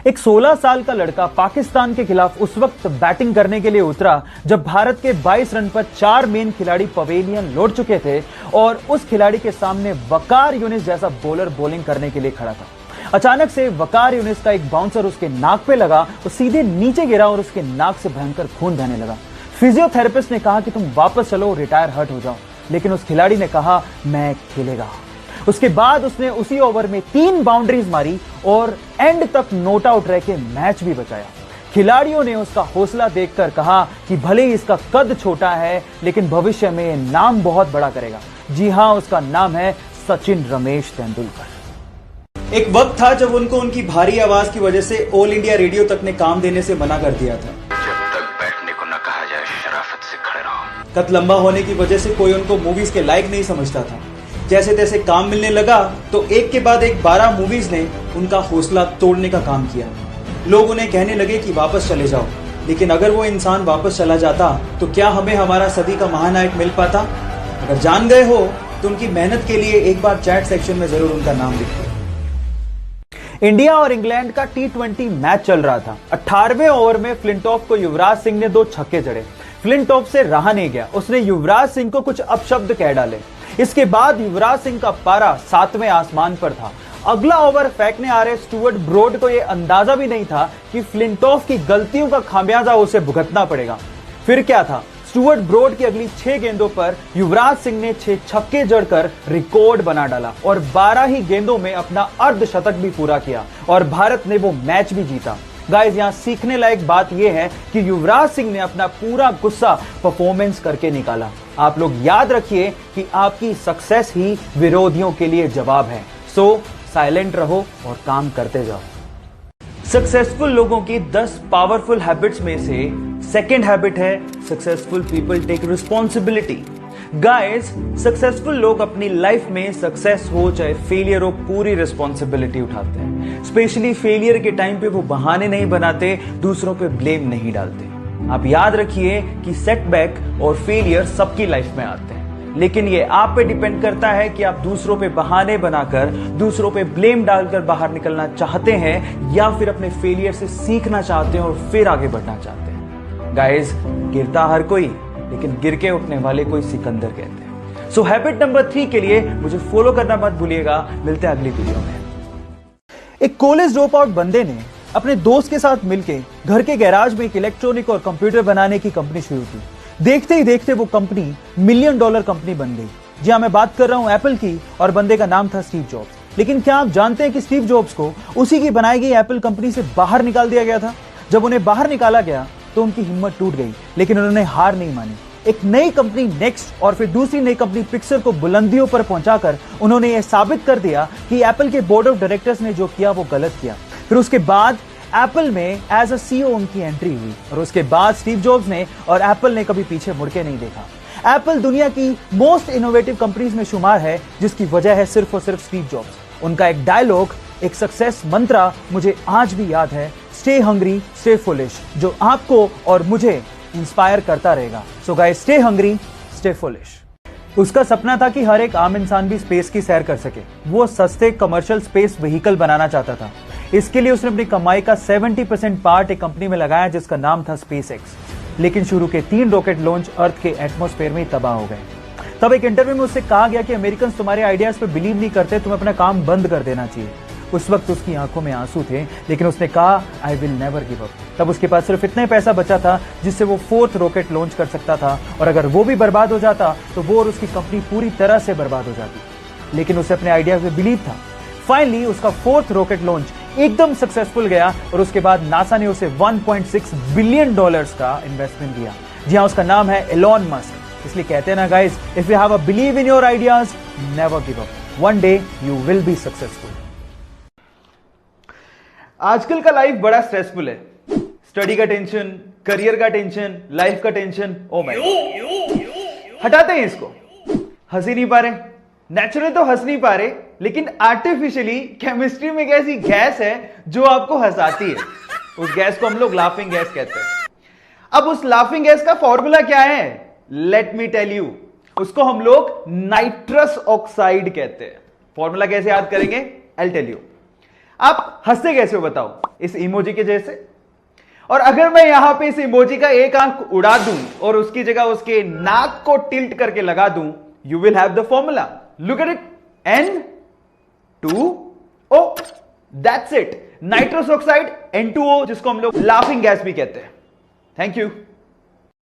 एक 16 साल का लड़का पाकिस्तान के खिलाफ उस वक्त बैटिंग करने के लिए उतरा जब भारत के 22 रन पर 4 मेन खिलाड़ी पवेलियन लौट चुके थे और उस खिलाड़ी के सामने वकार यूनिस जैसा बॉलर बॉलिंग करने के लिए खड़ा था। अचानक से वकार यूनिस का एक बाउंसर उसके नाक पे लगा, वो सीधे नीचे गिरा और उसके नाक से भयंकर खून बहने लगा। फिजियोथेरेपिस्ट ने कहा कि तुम वापस चलो, रिटायर हर्ट हो जाओ, लेकिन उस खिलाड़ी ने कहा मैं खेलेगा। उसके बाद उसने उसी ओवर में 3 बाउंड्रीज मारी और एंड तक नॉट आउट रह के मैच भी बचाया। खिलाड़ियों ने उसका हौसला देखकर कहा कि भले ही इसका कद छोटा है लेकिन भविष्य में नाम बहुत बड़ा करेगा। जी हां, उसका नाम है सचिन रमेश तेंदुलकर। एक वक्त था जब उनको उनकी भारी आवाज की वजह से ऑल इंडिया रेडियो तक ने काम देने से मना कर दिया था। जब तक बैठने को न कहा जाए शराफत से खड़े रहो। कद लंबा होने की वजह से कोई उनको मूवीज के लायक नहीं समझता था। जैसे तैसे काम मिलने लगा तो एक के बाद एक 12 मूवीज ने उनका हौसला तोड़ने का काम किया। लोग उन्हें कहने लगे कि वापस चले जाओ, लेकिन अगर वो इंसान वापस चला जाता तो क्या हमें हमारा सदी का महानायक मिल पाता? अगर जान गए हो तो उनकी मेहनत के लिए एक बार चैट सेक्शन में जरूर उनका नाम लिखिए। इंडिया और इंग्लैंड का T20 मैच चल रहा था। 18वें ओवर में फ्लिंटॉफ को युवराज सिंह ने 2 छक्के जड़े। फ्लिंटॉफ से रहा नहीं गया, उसने युवराज सिंह को कुछ अपशब्द कह डाले। इसके बाद युवराज सिंह का पारा 7वें आसमान पर था। अगला ओवर फेंकने आ रहे स्टुअर्ट ब्रॉड को यह अंदाजा भी नहीं था कि फ्लिंटॉफ की गलतियों का खामियाजा उसे भुगतना पड़ेगा। फिर क्या था, स्टुअर्ट ब्रॉड की अगली 6 गेंदों पर युवराज सिंह ने 6 छक्के जड़कर रिकॉर्ड बना डाला और 12 ही गेंदों में अपना अर्धशतक भी पूरा किया और भारत ने वो मैच भी जीता। गाइस, यहां सीखने लायक बात यह है कि युवराज सिंह ने अपना पूरा गुस्सा परफॉर्मेंस करके निकाला। आप लोग याद रखिए कि आपकी सक्सेस ही विरोधियों के लिए जवाब है। सो साइलेंट रहो और काम करते जाओ। सक्सेसफुल लोगों की 10 पावरफुल हैबिट्स में से सेकंड हैबिट है successful people take responsibility. Guys, successful लोग अपनी लाइफ में सक्सेस हो चाहे फेलियर हो पूरी रिस्पॉन्सिबिलिटी उठाते हैं। स्पेशली फेलियर के टाइम पे वो बहाने नहीं बनाते, दूसरों पे ब्लेम नहीं डालते। आप याद रखिए कि सेटबैक और फेलियर सबकी लाइफ में आते हैं, लेकिन ये आप पे डिपेंड करता है कि आप दूसरों पे बहाने बनाकर, दूसरों पे ब्लेम डालकर बाहर निकलना चाहते हैं या फिर अपने फेलियर से सीखना चाहते हैं और फिर आगे बढ़ना चाहते हैं। गाइस, गिरता हर कोई, लेकिन गिर के उठने वाले कोई सिकंदर कहते हैं। सो हैबिट नंबर 3 के लिए मुझे फॉलो करना मत भूलिएगा। मिलते हैं अगली वीडियो में। एक कॉलेज ड्रॉप आउट बंदे ने अपने दोस्त के साथ मिलकर घर के गैराज में एक इलेक्ट्रॉनिक और कंप्यूटर बनाने की कंपनी शुरू की। देखते ही देखते वो कंपनी $1 मिलियन कंपनी बन गई। जी हां, मैं बात कर रहा हूं एप्पल की और बंदे का नाम था स्टीव जॉब्स। लेकिन क्या आप जानते हैं कि स्टीव जॉब्स को उसी की बनाई गई एप्पल कंपनी से बाहर निकाल दिया गया था? जब उन्हें बाहर निकाला गया तो उनकी हिम्मत टूट गई, लेकिन उन्होंने हार नहीं मानी। एक नई कंपनी नेक्स्ट और फिर दूसरी नई कंपनी पिक्सर को बुलंदियों पर पहुंचाकर उन्होंने यह साबित कर दिया कि एप्पल के बोर्ड ऑफ डायरेक्टर्स ने जो किया वो गलत किया। फिर उसके बाद एप्पल में एज अ CEO उनकी एंट्री हुई और उसके बाद स्टीव जॉब्स ने और एप्पल ने कभी पीछे मुड़ के नहीं देखा। एप्पल दुनिया की मोस्ट इनोवेटिव कंपनीज में शुमार है, जिसकी वजह है सिर्फ और सिर्फ स्टीव जॉब्स। उनका एक डायलॉग, एक सक्सेस मंत्रा मुझे आज भी याद है, स्टे हंग्री स्टे फुलिश, जो आपको और मुझे इंस्पायर करता रहेगा। So guys, stay hungry stay foolish. उसका सपना था कि हर एक आम इंसान भी स्पेस की सैर कर सके। वो सस्ते कमर्शियल स्पेस व्हीकल बनाना चाहता था। इसके लिए उसने अपनी कमाई का 70% पार्ट एक कंपनी में लगाया जिसका नाम था SpaceX। लेकिन शुरू के 3 रॉकेट लॉन्च अर्थ के एटमॉस्फेयर में तबाह हो गए। तब एक इंटरव्यू में उससे कहा गया कि अमेरिकन तुम्हारे आइडियाज पे बिलीव नहीं करते, तुम्हें अपना काम बंद कर देना चाहिए। उस वक्त उसकी आंखों में आंसू थे, लेकिन उसने कहा I will never give up. तब उसके पास सिर्फ इतना पैसा बचा था जिससे वो 4th रॉकेट लॉन्च कर सकता था, और अगर वो भी बर्बाद हो जाता तो वो और उसकी कंपनी पूरी तरह से बर्बाद हो जाती। लेकिन उसे अपने आइडिया पे बिलीव था। फाइनली उसका 4th रॉकेट लॉन्च एकदम सक्सेसफुल गया और उसके बाद नासा ने उसे $1.6 बिलियन का इन्वेस्टमेंट दिया। जी हां, उसका नाम है एलॉन मस्क। इसलिए कहते हैं ना guys, if you have a believe in your ideas, never give up, one day you will be successful. आजकल का लाइफ बड़ा स्ट्रेसफुल है। स्टडी का टेंशन, करियर का टेंशन, लाइफ का टेंशन। ओ माय गॉड, हटाते हैं इसको। हंस ही नहीं पा रहे, नेचुरल तो हंस नहीं पा रहे, लेकिन आर्टिफिशियली केमिस्ट्री में एक ऐसी गैस है जो आपको हंसाती है। उस गैस को हम लोग लाफिंग गैस कहते हैं। अब उस लाफिंग गैस का फॉर्मूला क्या है? Let me tell you. उसको हम लोग नाइट्रस ऑक्साइड कहते हैं। फॉर्मूला कैसे याद करेंगे? I tell you. आप हंसते कैसे हो बताओ? इस इमोजी के जैसे। और अगर मैं यहां पे इस इमोजी का एक आंख उड़ा दूं और उसकी जगह उसके नाक को टिल्ट करके लगा दूं, you will have the formula. Look at it, N2O, that's it, nitrous oxide N2O, जिसको हम लोग लाफिंग गैस भी कहते हैं। Thank you.